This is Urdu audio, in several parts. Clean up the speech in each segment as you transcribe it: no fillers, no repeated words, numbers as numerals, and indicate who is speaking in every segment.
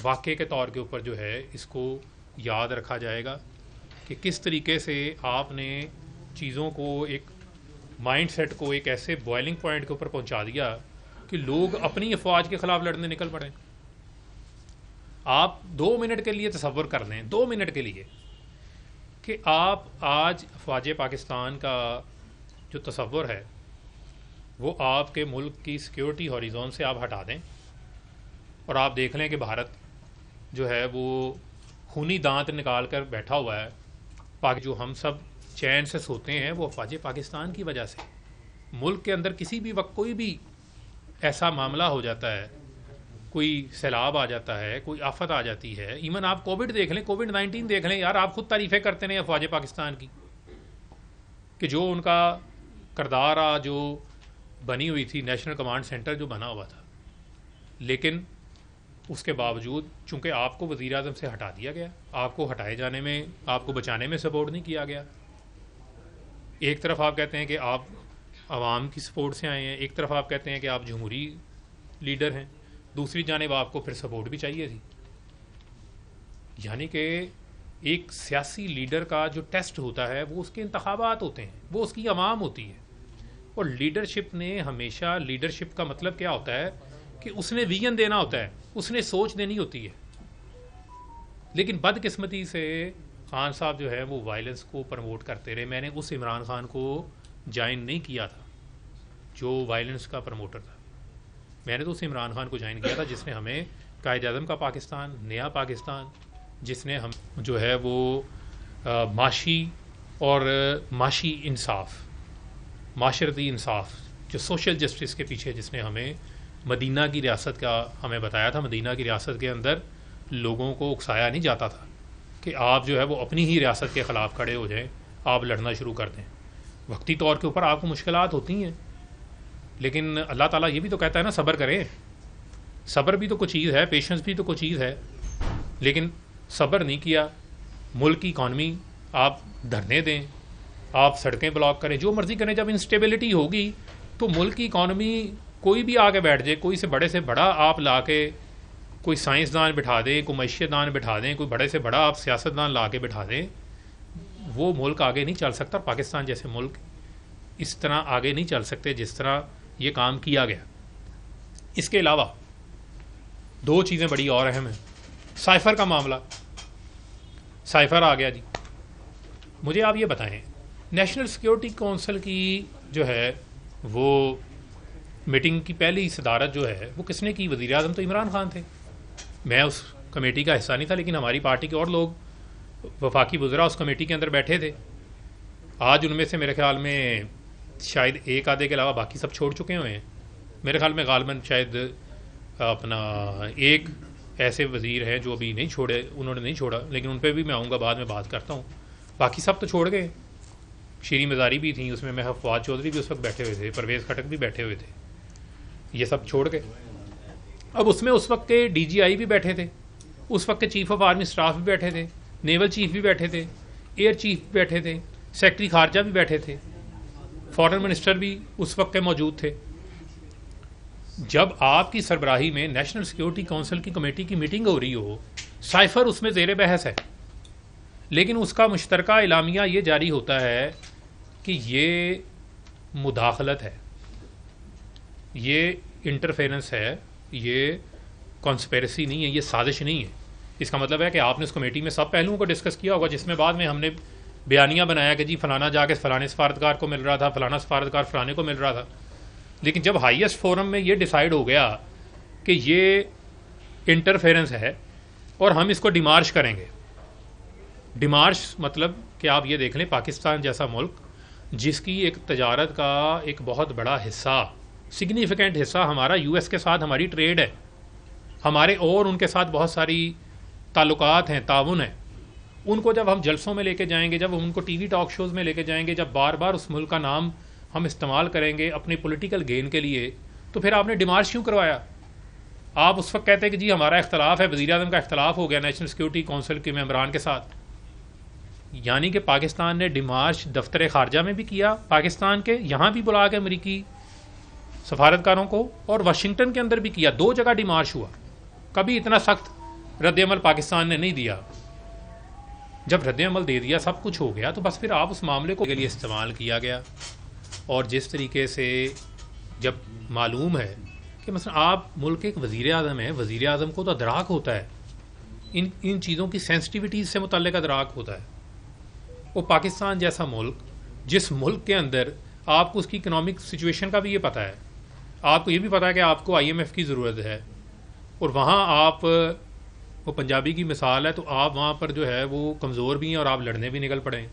Speaker 1: واقعے کے طور کے اوپر جو ہے اس کو یاد رکھا جائے گا کہ کس طریقے سے آپ نے چیزوں کو ایک مائنڈ سیٹ کو ایک ایسے بوائلنگ پوائنٹ کے اوپر پہنچا دیا کہ لوگ اپنی افواج کے خلاف لڑنے نکل پڑے. آپ 2 منٹ کے لیے تصور کر لیں، 2 منٹ کے لیے، کہ آپ آج افواج پاکستان کا جو تصور ہے وہ آپ کے ملک کی سیکیورٹی ہاریزون سے آپ ہٹا دیں اور آپ دیکھ لیں کہ بھارت جو ہے وہ خونی دانت نکال کر بیٹھا ہوا ہے. جو ہم سب چین سے سوتے ہیں وہ افواج پاکستان کی وجہ سے. ملک کے اندر کسی بھی وقت کوئی بھی ایسا معاملہ ہو جاتا ہے، کوئی سیلاب آ جاتا ہے، کوئی آفت آ جاتی ہے. ایون آپ کووڈ دیکھ لیں، کووڈ-19 دیکھ لیں، یار آپ خود تعریفیں کرتے ہیں افواج پاکستان کی کہ جو ان کا کردار جو بنی ہوئی تھی، نیشنل کمانڈ سینٹر جو بنا ہوا تھا، لیکن اس کے باوجود چونکہ آپ کو وزیر اعظم سے ہٹا دیا گیا، آپ کو ہٹائے جانے میں، آپ کو بچانے میں سپورٹ نہیں کیا گیا. ایک طرف آپ کہتے ہیں کہ آپ عوام کی سپورٹ سے آئے ہیں، ایک طرف آپ کہتے ہیں کہ آپ جمہوری لیڈر ہیں، دوسری جانب آپ کو پھر سپورٹ بھی چاہیے تھی. یعنی کہ ایک سیاسی لیڈر کا جو ٹیسٹ ہوتا ہے وہ اس کے انتخابات ہوتے ہیں، وہ اس کی عوام ہوتی ہے. اور لیڈرشپ نے ہمیشہ، لیڈرشپ کا مطلب کیا ہوتا ہے کہ اس نے ویژن دینا ہوتا ہے، اس نے سوچ دینی ہوتی ہے. لیکن بدقسمتی سے خان صاحب جو ہے وہ وائلنس کو پروموٹ کرتے رہے. میں نے اس عمران خان کو جوائن نہیں کیا تھا جو وائلنس کا پروموٹر تھا. میں نے تو اس عمران خان کو جوائن کیا تھا جس نے ہمیں قائد اعظم کا پاکستان، نیا پاکستان، جس نے ہم جو ہے وہ معاشی اور معاشی انصاف، معاشرتی انصاف، جو سوشل جسٹس کے پیچھے جس نے ہمیں مدینہ کی ریاست کا ہمیں بتایا تھا. مدینہ کی ریاست کے اندر لوگوں کو اکسایا نہیں جاتا تھا کہ آپ جو ہے وہ اپنی ہی ریاست کے خلاف کھڑے ہو جائیں، آپ لڑنا شروع کر دیں. وقتی طور کے اوپر آپ کو مشکلات ہوتی ہیں، لیکن اللہ تعالیٰ یہ بھی تو کہتا ہے نا صبر کریں. صبر بھی تو کوئی چیز ہے، پیشنس بھی تو کوئی چیز ہے. لیکن صبر نہیں کیا، ملک کی اکانومی آپ دھرنے دیں، آپ سڑکیں بلاک کریں، جو مرضی کریں. جب انسٹیبلٹی ہوگی تو ملک کی اکانومی کوئی بھی آگے بیٹھ جائے، کوئی سے بڑے سے بڑا آپ لا کے کوئی سائنسدان بٹھا دیں، کوئی معیشت دان بٹھا دیں، کوئی بڑے سے بڑا آپ سیاستدان لا کے بٹھا دیں، وہ ملک آگے نہیں چل سکتا. پاکستان جیسے ملک اس طرح آگے نہیں چل سکتے جس طرح یہ کام کیا گیا. اس کے علاوہ 2 چیزیں بڑی اور اہم ہیں. سائفر کا معاملہ، سائفر آ گیا جی. مجھے آپ یہ بتائیں، نیشنل سیکیورٹی کونسل کی جو ہے وہ میٹنگ کی پہلی صدارت جو ہے وہ کس نے کی؟ وزیر اعظم تو عمران خان تھے. میں اس کمیٹی کا حصہ نہیں تھا، لیکن ہماری پارٹی کے اور لوگ وفاقی وزراء اس کمیٹی کے اندر بیٹھے تھے. آج ان میں سے میرے خیال میں شاید ایک آدھے کے علاوہ باقی سب چھوڑ چکے ہوئے ہیں. میرے خیال میں غالباً شاید اپنا ایک ایسے وزیر ہیں جو ابھی نہیں چھوڑے، انہوں نے نہیں چھوڑا، لیکن ان پہ بھی میں آؤں گا، بعد میں بات کرتا ہوں. باقی سب تو چھوڑ گئے. شیریں مزاری بھی تھیں اس میں، فواد چودھری بھی اس وقت بیٹھے ہوئے تھے، پرویز خٹک بھی بیٹھے ہوئے تھے، یہ سب چھوڑ گئے. اب اس میں اس وقت کے ڈی جی آئی بھی بیٹھے تھے، اس وقت کے چیف آف آرمی اسٹاف بھی بیٹھے تھے، نیول چیف بھی بیٹھے تھے، ایئر چیف بھی بیٹھے تھے، سیکرٹری خارجہ بھی بیٹھے تھے، فارن منسٹر بھی اس وقت کے موجود تھے. جب آپ کی سربراہی میں نیشنل سیکیورٹی کونسل کی کمیٹی کی میٹنگ ہو رہی ہو، سائفر اس میں زیر بحث ہے، لیکن اس کا مشترکہ اعلامیہ یہ جاری ہوتا ہے کہ یہ مداخلت ہے، یہ انٹرفیرنس ہے، یہ کانسپیرسی نہیں ہے، یہ سازش نہیں ہے. اس کا مطلب ہے کہ آپ نے اس کمیٹی میں سب پہلوؤں کو ڈسکس کیا ہوگا، جس میں بعد میں ہم نے بیانیہ بنایا کہ جی فلانا جا کے فلانے سفارتکار کو مل رہا تھا، فلانا سفارتکار فلانے کو مل رہا تھا. لیکن جب ہائیسٹ فورم میں یہ ڈیسائیڈ ہو گیا کہ یہ انٹرفیرنس ہے اور ہم اس کو ڈیمارش کریں گے. ڈیمارش مطلب کہ آپ یہ دیکھ لیں، پاکستان جیسا ملک جس کی ایک تجارت کا ایک بہت بڑا حصہ، سگنیفیکنٹ حصہ ہمارا یو ایس کے ساتھ ہماری ٹریڈ ہے، ہمارے اور ان کے ساتھ بہت ساری تعلقات ہیں، تعاون ہے. ان کو جب ہم جلسوں میں لے کے جائیں گے، جب ہم ان کو ٹی وی ٹاک شوز میں لے کے جائیں گے، جب بار بار اس ملک کا نام ہم استعمال کریں گے اپنے پولیٹیکل گین کے لیے، تو پھر آپ نے ڈیمارش کیوں کروایا؟ آپ اس وقت کہتے ہیں کہ جی ہمارا اختلاف ہے، وزیر اعظم کا اختلاف ہو گیا نیشنل سیکورٹی کونسل کے ممبران کے ساتھ. یعنی کہ پاکستان نے ڈیمارش دفتر خارجہ میں بھی کیا، پاکستان کے یہاں بھی بلا کے امریکی سفارتکاروں کو، اور واشنگٹن کے اندر بھی کیا. 2 جگہ ڈیمارش ہوا. کبھی اتنا سخت رد عمل پاکستان نے نہیں دیا. جب رد عمل دے دیا, سب کچھ ہو گیا, تو بس پھر آپ اس معاملے کو کے لیے استعمال کیا گیا. اور جس طریقے سے جب معلوم ہے کہ مثلا آپ ملک ایک وزیر اعظم ہیں, وزیر اعظم کو تو ادراک ہوتا ہے ان چیزوں کی سینسٹیوٹیز سے متعلق ادراک ہوتا ہے. وہ پاکستان جیسا ملک, جس ملک کے اندر آپ کو اس کی اکنامک سچویشن کا بھی یہ پتہ ہے, آپ کو یہ بھی پتہ ہے کہ آپ کو آئی ایم ایف کی ضرورت ہے, اور وہاں آپ, وہ پنجابی کی مثال ہے, تو آپ وہاں پر جو ہے وہ کمزور بھی ہیں اور آپ لڑنے بھی نکل پڑیں.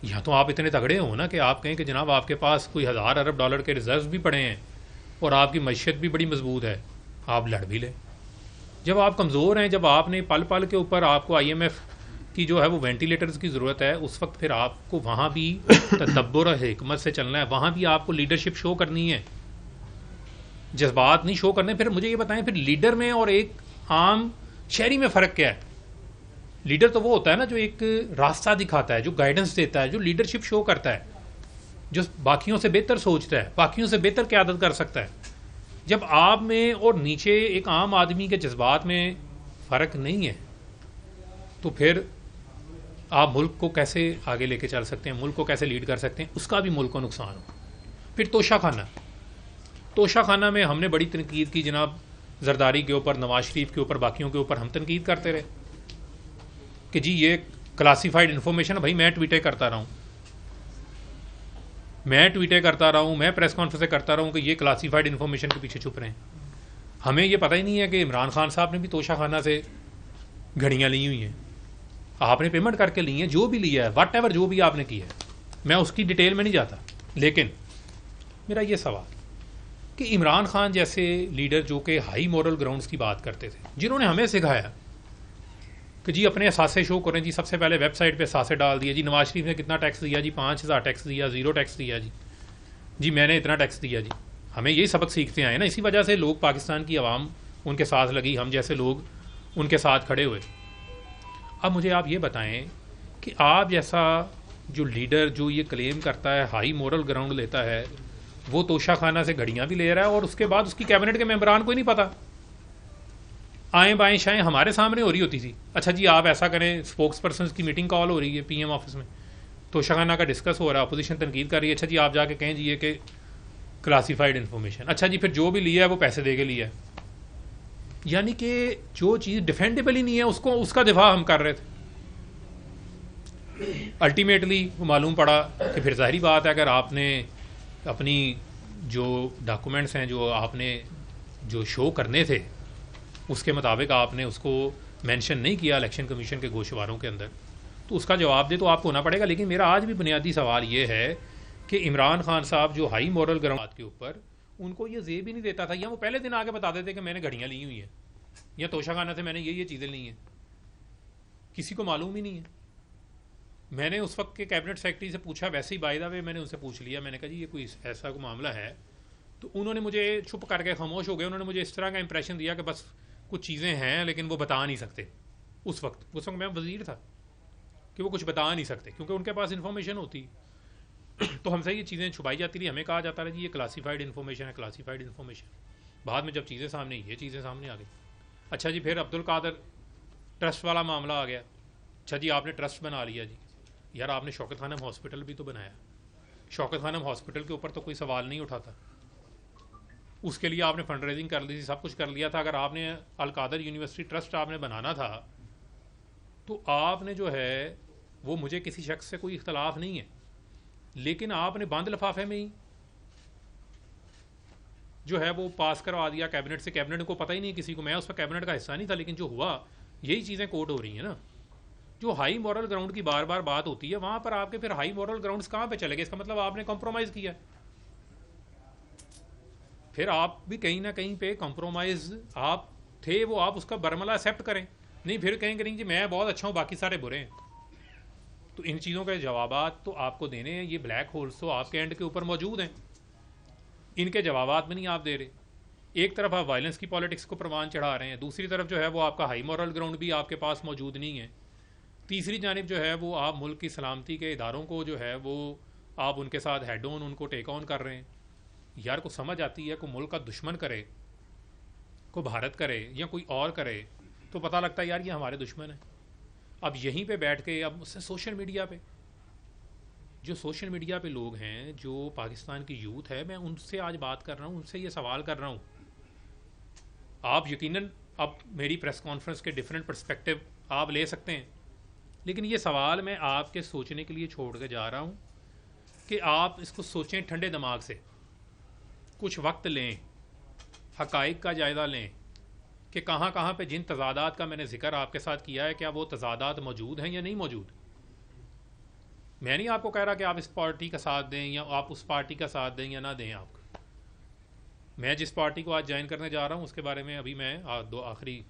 Speaker 1: یا تو آپ اتنے تگڑے ہوں نا کہ آپ کہیں کہ جناب آپ کے پاس کوئی 1000 ارب ڈالر کے ریزروز بھی پڑے ہیں اور آپ کی معیشت بھی بڑی مضبوط ہے, آپ لڑ بھی لیں. جب آپ کمزور ہیں, جب آپ نے پل پل کے اوپر آپ کو آئی ایم ایف کی جو ہے وہ وینٹیلیٹرز کی ضرورت ہے, اس وقت پھر آپ کو وہاں بھی تدبر اور حکمت سے چلنا ہے, وہاں بھی آپ کو لیڈرشپ شو کرنی ہے, جذبات نہیں شو کرنے. پھر مجھے یہ بتائیں, پھر لیڈر میں اور ایک عام شہری میں فرق کیا ہے؟ لیڈر تو وہ ہوتا ہے نا جو ایک راستہ دکھاتا ہے, جو گائیڈنس دیتا ہے, جو لیڈرشپ شو کرتا ہے, جو باقیوں سے بہتر سوچتا ہے, باقیوں سے بہتر قیادت کر سکتا ہے. جب آپ میں اور نیچے ایک عام آدمی کے جذبات میں فرق نہیں ہے, تو پھر آپ ملک کو کیسے آگے لے کے چل سکتے ہیں, ملک کو کیسے لیڈ کر سکتے ہیں؟ اس کا بھی ملک کو نقصان ہو. پھر توشہ خانہ میں ہم نے بڑی تنقید کی جناب, زرداری کے اوپر, نواز شریف کے اوپر, باقیوں کے اوپر ہم تنقید کرتے رہے کہ جی یہ کلاسیفائڈ انفارمیشن ہے. بھائی میں ٹویٹیں کرتا رہا ہوں, میں پریس کانفرنسیں کرتا رہا ہوں کہ یہ کلاسیفائڈ انفارمیشن کے پیچھے چھپ رہے ہیں. ہمیں یہ پتہ ہی نہیں ہے کہ عمران خان صاحب نے بھی توشہ خانہ سے گھڑیاں لی ہوئی ہیں, آپ نے پیمنٹ کر کے لی ہیں, جو بھی لیا ہے, واٹ ایور جو بھی آپ نے کیا ہے, میں اس کی ڈیٹیل میں نہیں جاتا. لیکن میرا یہ سوال کہ عمران خان جیسے لیڈر جو کہ ہائی مورل گراؤنڈز کی بات کرتے تھے, جنہوں نے ہمیں سکھایا کہ جی اپنے اثاثے شو کریں, جی سب سے پہلے ویب سائٹ پہ اثاثے ڈال دیے, جی نواز شریف نے کتنا ٹیکس دیا, جی 5000 ٹیکس دیا, 0 ٹیکس دیا, جی میں نے اتنا ٹیکس دیا. جی ہمیں یہی سبق سیکھتے آئے نا, اسی وجہ سے لوگ, پاکستان کی عوام ان کے ساتھ لگی, ہم جیسے لوگ ان کے ساتھ کھڑے ہوئے. اب مجھے آپ یہ بتائیں کہ آپ جیسا جو لیڈر جو یہ کلیم کرتا ہے, ہائی مورل گراؤنڈ لیتا ہے, وہ توشہ خانہ سے گھڑیاں بھی لے رہا ہے, اور اس کے بعد اس کی کیبنٹ کے ممبران کو ہی نہیں پتا, آئیں بائیں شائیں ہمارے سامنے ہو رہی ہوتی تھی. اچھا جی آپ ایسا کریں, اسپوکس پرسنس کی میٹنگ کال ہو رہی ہے پی ایم آفس میں, توشہ خانہ کا ڈسکس ہو رہا ہے, اپوزیشن تنقید کر رہی ہے, اچھا جی آپ جا کے کہیں جی یہ کہ کلاسیفائڈ انفارمیشن, اچھا جی پھر جو بھی لیا ہے وہ پیسے دے کے لیا ہے. یعنی کہ جو چیز ڈیفینڈیبل ہی نہیں ہے اس کا دفاع ہم کر رہے تھے. الٹیمیٹلی معلوم پڑا کہ پھر ظاہری بات ہے, اگر آپ نے اپنی جو ڈاکومنٹس ہیں جو آپ نے جو شو کرنے تھے اس کے مطابق آپ نے اس کو مینشن نہیں کیا الیکشن کمیشن کے گوشواروں کے اندر, تو اس کا جواب دے تو آپ کو ہونا پڑے گا. لیکن میرا آج بھی بنیادی سوال یہ ہے کہ عمران خان صاحب جو ہائی مورل گراؤنڈ کے اوپر, ان کو یہ زیب ہی نہیں دیتا تھا, یا وہ پہلے دن آگے بتا دیتے کہ میں نے گھڑیاں لی ہوئی ہیں, یا توشہ خانہ سے میں نے یہ چیزیں لی ہیں, کسی کو معلوم ہی نہیں ہے. میں نے اس وقت کے کیبنٹ سیکرٹری سے پوچھا, ویسے ہی بائی دا وے میں نے ان سے پوچھ لیا, میں نے کہا جی یہ کوئی ایسا کوئی معاملہ ہے, تو انہوں نے مجھے چھپ کر کے خاموش ہو گئے. انہوں نے مجھے اس طرح کا امپریشن دیا کہ بس کچھ چیزیں ہیں لیکن وہ بتا نہیں سکتے. اس وقت میں وزیر تھا کہ وہ کچھ بتا نہیں سکتے کیونکہ ان کے پاس انفارمیشن ہوتی, تو ہم سے یہ چیزیں چھپائی جاتی رہی. ہمیں کہا جاتا رہا جی یہ کلاسیفائڈ انفارمیشن ہے, کلاسیفائڈ انفارمیشن. بعد میں جب چیزیں سامنے, یہ چیزیں سامنے آ گئی. اچھا جی پھر عبدالقادر ٹرسٹ والا معاملہ آ گیا. اچھا جی آپ نے ٹرسٹ بنا لیا, جی یار آپ نے شوکت خانم ہاسپٹل بھی تو بنایا, شوکت خانم ہاسپٹل کے اوپر تو کوئی سوال نہیں اٹھاتا, اس کے لیے آپ نے فنڈ ریزنگ کر لی تھی, سب کچھ کر لیا تھا. اگر آپ نے القادر یونیورسٹی ٹرسٹ آپ نے بنانا تھا تو آپ نے جو ہے وہ, مجھے کسی شخص سے کوئی اختلاف نہیں ہے, لیکن آپ نے بند لفافے میں ہی جو ہے وہ پاس کروا دیا کیبنٹ سے. کیبنٹ کو پتہ ہی نہیں کسی کو, میں اس پر کیبنٹ کا حصہ نہیں تھا, لیکن جو ہوا یہی چیزیں کوٹ ہو رہی ہیں نا. جو ہائی مورل گراؤنڈ کی بار بار بات ہوتی ہے, وہاں پر آپ کے پھر ہائی مورل گراؤنڈز کہاں پہ چلے گئے؟ اس کا مطلب آپ نے کمپرومائز کیا. پھر آپ بھی کہیں نہ کہیں پہ کمپرومائز آپ تھے, وہ آپ اس کا برملا ایکسیپٹ کریں, نہیں پھر کہیں گے نہیں جی میں بہت اچھا ہوں باقی سارے برے ہیں. تو ان چیزوں کے جوابات تو آپ کو دینے ہیں. یہ بلیک ہولز تو آپ کے اینڈ کے اوپر موجود ہیں, ان کے جوابات میں نہیں آپ دے رہے. ایک طرف آپ وائلنس کی پالیٹکس کو پروان چڑھا رہے ہیں, دوسری طرف جو ہے وہ آپ کا ہائی مورل گراؤنڈ بھی آپ کے پاس موجود نہیں ہے, تیسری جانب جو ہے وہ آپ ملک کی سلامتی کے اداروں کو جو ہے وہ آپ ان کے ساتھ ہیڈ آن, ان کو ٹیک آن کر رہے ہیں. یار کو سمجھ آتی ہے, کوئی ملک کا دشمن کرے, کو بھارت کرے یا کوئی اور کرے, تو پتہ لگتا ہے یار یہ ہمارے دشمن ہیں. اب یہیں پہ بیٹھ کے اب اس سے سوشل میڈیا پہ جو سوشل میڈیا پہ لوگ ہیں جو پاکستان کی یوتھ ہے، میں ان سے آج بات کر رہا ہوں، ان سے یہ سوال کر رہا ہوں. آپ یقیناً اب میری پریس کانفرنس کے ڈفرینٹ پرسپیکٹو آپ لے سکتے ہیں، لیکن یہ سوال میں آپ کے سوچنے کے لیے چھوڑ کے جا رہا ہوں کہ آپ اس کو سوچیں ٹھنڈے دماغ سے، کچھ وقت لیں، حقائق کا جائزہ لیں کہ کہاں کہاں پہ جن تضادات کا میں نے ذکر آپ کے ساتھ کیا ہے کیا وہ تضادات موجود ہیں یا نہیں موجود. میں نہیں آپ کو کہہ رہا کہ آپ اس پارٹی کا ساتھ دیں یا آپ اس پارٹی کا ساتھ دیں یا نہ دیں. آپ کو میں جس پارٹی کو آج جوائن کرنے جا رہا ہوں اس کے بارے میں ابھی میں آخری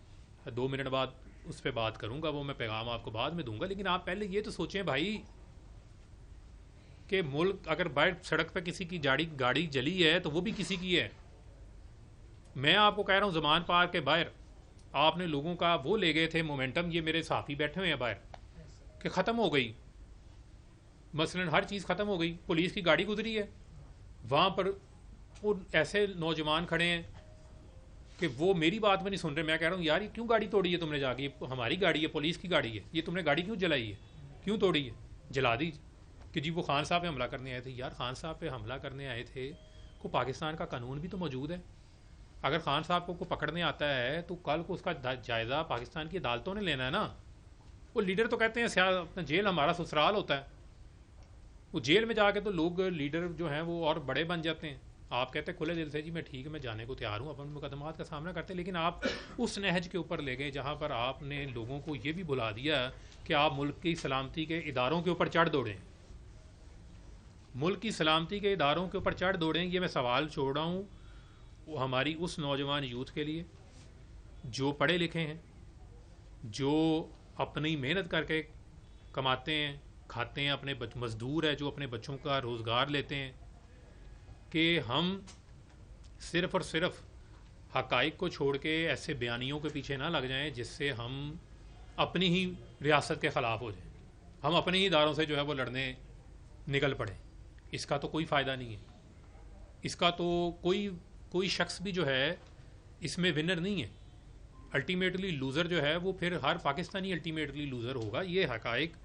Speaker 1: 2 منٹ بعد اس پہ بات کروں گا، وہ میں پیغام آپ کو بعد میں دوں گا. لیکن آپ پہلے یہ تو سوچیں بھائی کہ ملک اگر باہر سڑک پہ کسی کی گاڑی جلی ہے تو وہ بھی کسی کی ہے. میں آپ کو کہہ رہا ہوں زمان پارک کے باہر آپ نے لوگوں کا وہ لے گئے تھے مومنٹم، یہ میرے صحافی بیٹھے ہوئے ہیں باہر، کہ ختم ہو گئی، مثلا ہر چیز ختم ہو گئی. پولیس کی گاڑی گزری ہے، وہاں پر وہ ایسے نوجوان کھڑے ہیں کہ وہ میری بات میں نہیں سن رہے. میں کہہ رہا ہوں یار یہ کیوں گاڑی توڑی ہے تم نے جا کے، یہ ہماری گاڑی ہے، پولیس کی گاڑی ہے، یہ تم نے گاڑی کیوں جلائی ہے، کیوں توڑی ہے، جلا دی کہ جی وہ خان صاحب پہ حملہ کرنے آئے تھے. یار خان صاحب پہ حملہ کرنے آئے تھے کو پاکستان کا قانون بھی تو موجود ہے. اگر خان صاحب کو پکڑنے آتا ہے تو کل کو اس کا جائزہ پاکستان کی عدالتوں نے لینا ہے نا. وہ لیڈر تو کہتے ہیں جیل ہمارا سسرال ہوتا ہے، وہ جیل میں جا کے تو لوگ لیڈر جو ہیں وہ اور بڑے بن جاتے ہیں. آپ کہتے ہیں کھلے دل سے جی میں ٹھیک ہے میں جانے کو تیار ہوں، اپنے مقدمات کا سامنا کرتے ہیں، لیکن آپ اس نہج کے اوپر لے گئے جہاں پر آپ نے لوگوں کو یہ بھی بلا دیا کہ آپ ملک کی سلامتی کے اداروں کے اوپر چڑھ دوڑیں، ملک کی سلامتی کے اداروں کے اوپر چڑھ دوڑیں. یہ میں سوال چھوڑ رہا ہوں وہ ہماری اس نوجوان یوتھ کے لیے جو پڑھے لکھے ہیں، جو اپنی محنت کر کے کماتے ہیں کھاتے ہیں، اپنے مزدور ہے جو اپنے بچوں کا روزگار لیتے ہیں، کہ ہم صرف اور صرف حقائق کو چھوڑ کے ایسے بیانیوں کے پیچھے نہ لگ جائیں جس سے ہم اپنی ہی ریاست کے خلاف ہو جائیں، ہم اپنے ہی اداروں سے جو ہے وہ لڑنے نکل پڑیں. اس کا تو کوئی فائدہ نہیں ہے، اس کا تو کوئی شخص بھی جو ہے اس میں ونر نہیں ہے. الٹیمیٹلی لوزر جو ہے وہ پھر ہر پاکستانی الٹیمیٹلی لوزر ہوگا. یہ حقائق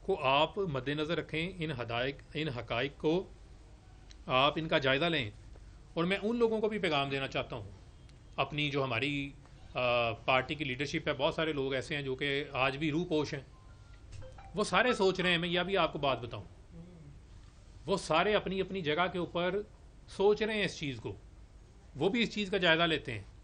Speaker 1: کو آپ مد نظر رکھیں، ان حقائق کو آپ ان کا جائزہ لیں. اور میں ان لوگوں کو بھی پیغام دینا چاہتا ہوں، اپنی جو ہماری پارٹی کی لیڈرشپ ہے، بہت سارے لوگ ایسے ہیں جو کہ آج بھی روح پوش ہیں، وہ سارے سوچ رہے ہیں، میں یہ بھی آپ کو بات بتاؤں، وہ سارے اپنی اپنی جگہ کے اوپر سوچ رہے ہیں اس چیز کو، وہ بھی اس چیز کا جائزہ لیتے ہیں